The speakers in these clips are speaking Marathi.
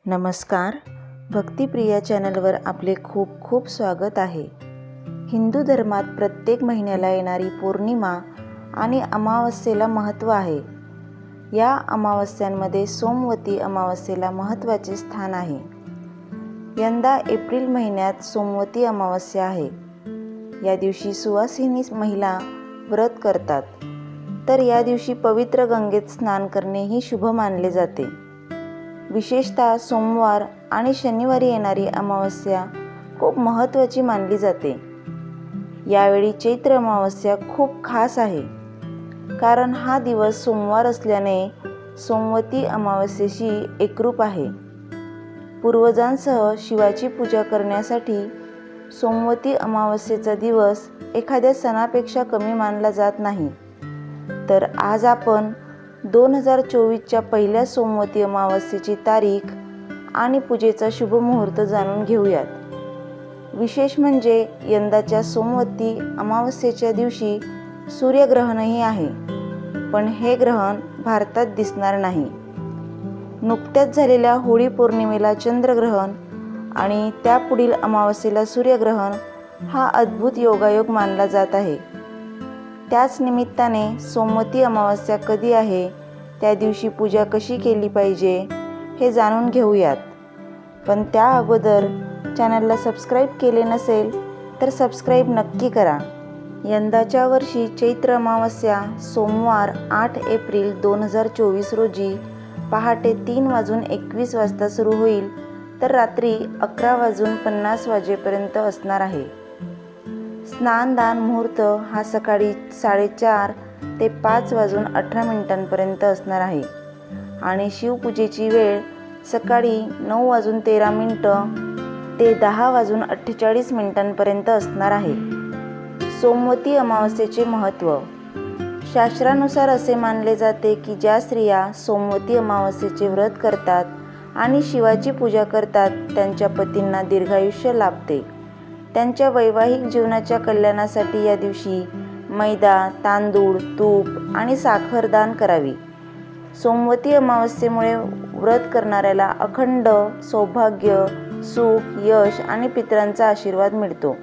नमस्कार, भक्तिप्रिया चॅनलवर आपले खूप खूप स्वागत आहे. हिंदू धर्मात प्रत्येक महिन्याला येणारी पौर्णिमा आणि अमावस्येला महत्त्व आहे. या अमावस्यांमध्ये सोमवती अमावस्येला महत्त्वाचे स्थान आहे. यंदा एप्रिल महिन्यात सोमवती अमावस्या आहे. या दिवशी सुवासिनी महिला व्रत करतात, तर या दिवशी पवित्र गंगेत स्नान करणे ही शुभ मानले जाते. विशेषतः सोमवार आणि शनिवारी येणारी अमावस्या खूप महत्त्वाची मानली जाते. यावेळी चैत्र अमावस्या खूप खास आहे, कारण हा दिवस सोमवार असल्याने सोमवती अमावस्येशी एकरूप आहे. पूर्वजांसह शिवाची पूजा करण्यासाठी सोमवती अमावस्येचा दिवस एखाद्या सणापेक्षा कमी मानला जात नाही. तर आज आपण 2024च्या पहिल्या सोमवती अमावस्येची तारीख आणि पूजेचा शुभ मुहूर्त जाणून घेऊयात. विशेष म्हणजे यंदाच्या सोमवती अमावस्येच्या दिवशी सूर्यग्रहणही आहे, पण हे ग्रहण भारतात दिसणार नाही. नुकत्याच झालेल्या होळी पौर्णिमेला चंद्रग्रहण आणि त्यापुढील अमावस्येला सूर्यग्रहण हा अद्भुत योगायोग मानला जात आहे. त्याच निमित्ताने सोमवती अमावस्या कधी आहे, त्या दिवशी पूजा कशी केली पाहिजे हे जाणून घेऊयात. पण त्या अगोदर चॅनलला सबस्क्राईब केले नसेल तर सबस्क्राईब नक्की करा. यंदाच्या वर्षी चैत्र अमावस्या सोमवार 8 एप्रिल 2024 रोजी पहाटे 3:21 वाजता सुरू होईल, तर रात्री 11:50 वाजेपर्यंत असणार आहे. स्नानदान मुहूर्त हा सकाळी 4:30 ते 5:18 असणार आहे आणि शिवपूजेची वेळ सकाळी 9:13 ते 10:48 असणार आहे. सोमवती अमावस्येचे महत्त्व. शास्त्रानुसार असे मानले जाते की ज्या स्त्रिया सोमवती अमावस्येचे व्रत करतात आणि शिवाची पूजा करतात, त्यांच्या पतींना दीर्घायुष्य लाभते. त्यांच्या वैवाहिक जीवनाच्या कल्याणासाठी या दिवशी मैदा, तांदूळ, तूप आणि साखर दान करावी. सोमवती अमावस्येमुळे व्रत करणाऱ्याला अखंड सौभाग्य, सुख, यश आणि पितरांचा आशीर्वाद मिळतो.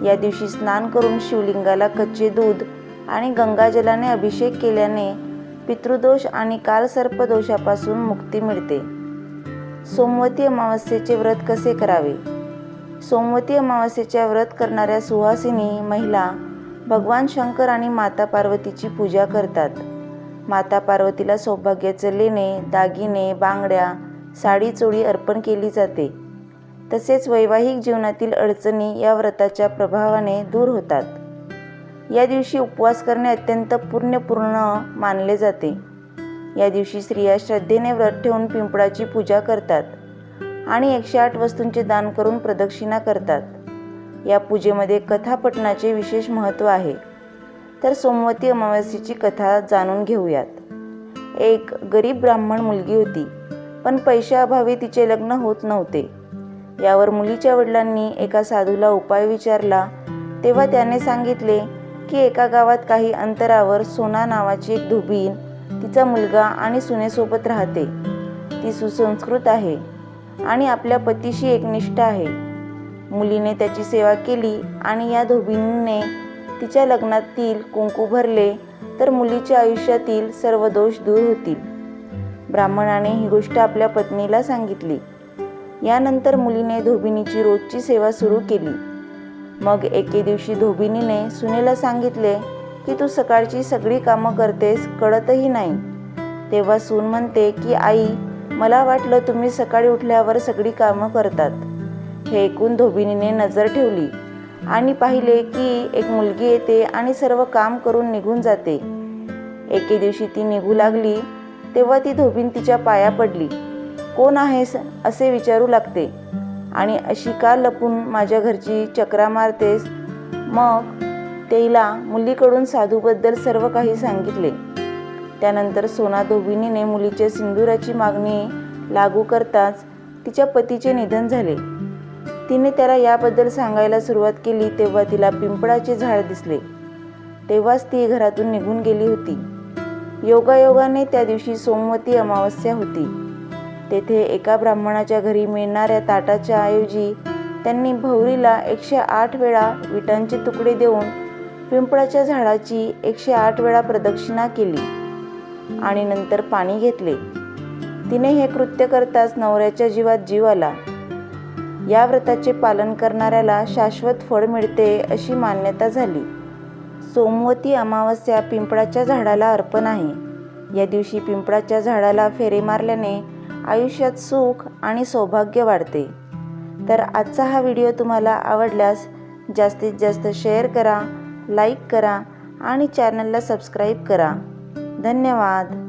या दिवशी स्नान करून शिवलिंगाला कच्चे दूध आणि गंगाजलाने अभिषेक केल्याने पितृदोष आणि कालसर्पदोषापासून मुक्ती मिळते. सोमवती अमावस्येचे व्रत कसे करावे? सोमवती अमावस्येच्या व्रत करणाऱ्या सुवासिनी महिला भगवान शंकर आणि माता पार्वतीची पूजा करतात. माता पार्वतीला सौभाग्याचे लेणे, दागिने, बांगड्या, साडी चोळी अर्पण केली जाते. तसेच वैवाहिक जीवनातील अडचणी या व्रताच्या प्रभावाने दूर होतात. या दिवशी उपवास करणे अत्यंत पुण्यपूर्ण मानले जाते. या दिवशी स्त्रिया श्रद्धेने व्रत ठेवून पिंपळाची पूजा करतात आणि 108 वस्तूंचे दान करून प्रदक्षिणा करतात. या पूजेमध्ये कथा पठणाचे विशेष महत्त्व आहे. तर सोमवती अमावस्येची कथा जाणून घेऊयात. एक गरीब ब्राह्मण मुलगी होती, पण पैशाअभावी तिचे लग्न होत नव्हते. यावर मुलीच्या वडिलांनी एका साधूला उपाय विचारला. तेव्हा त्याने सांगितले की एका गावात काही अंतरावर सोना नावाची एक धोबीण तिचा मुलगा आणि सुनेसोबत राहते. ती सुसंस्कृत आहे आणि आपल्या पतीशी एकनिष्ठ आहे. मुलीने त्याची सेवा केली आणि या धोबिणीने तिच्या लग्नातील कुंकू भरले तर मुलीच्या आयुष्यातील सर्व दोष दूर होतील. ब्राह्मणाने ही गोष्ट आपल्या पत्नीला सांगितली. यानंतर मुलीने धोबिणीची रोजची सेवा सुरू केली. मग एके दिवशी धोबिणीने सुनेला सांगितले की तू सकाळची सगळी कामं करतेस, कळतही नाही. तेव्हा सून म्हणते की आई, मला वाटलं तुम्ही सकाळी उठल्यावर सगळी कामं करतात. हे ऐकून धोबिणीने नजर ठेवली आणि पाहिले की एक मुलगी येते आणि सर्व काम करून निघून जाते. एके दिवशी ती निघू लागली तेव्हा ती धोबीण तिच्या पाया पडली. कोण आहेस असे विचारू लागते आणि अशी का लपून माझ्या घरची चक्रा मारतेस? मग तिला मुलीकडून साधूबद्दल सर्व काही सांगितले. त्यानंतर सोना धोबिणीने मुलीच्या सिंदुराची मागणी लागू करताच तिच्या पतीचे निधन झाले. तिने त्याला याबद्दल सांगायला सुरुवात केली तेव्हा तिला पिंपळाचे झाड दिसले. तेव्हाच ती घरातून निघून गेली होती. योगायोगाने त्या दिवशी सोमवती अमावस्या होती. तेथे एका ब्राह्मणाच्या घरी मिळणाऱ्या ताटाच्या ऐवजी त्यांनी भौरीला 108 वेळा विटांचे तुकडे देऊन पिंपळाच्या झाडाची 108 वेळा प्रदक्षिणा केली आणि नंतर पाणी घेतले. तिने हे कृत्य करताच नवऱ्याच्या जीवात जीव आला. या व्रताचे पालन करणाऱ्याला शाश्वत फळ मिळते अशी मान्यता झाली. सोमवती अमावस्या पिंपळाच्या झाडाला अर्पण आहे. या दिवशी पिंपळाच्या झाडाला फेरे मारल्याने आयुष्यात सुख आणि सौभाग्य वाढते. तर आजचा हा व्हिडिओ तुम्हाला आवडल्यास जास्तीत जास्त शेअर करा, लाईक करा आणि चॅनलला सबस्क्राईब करा. धन्यवाद.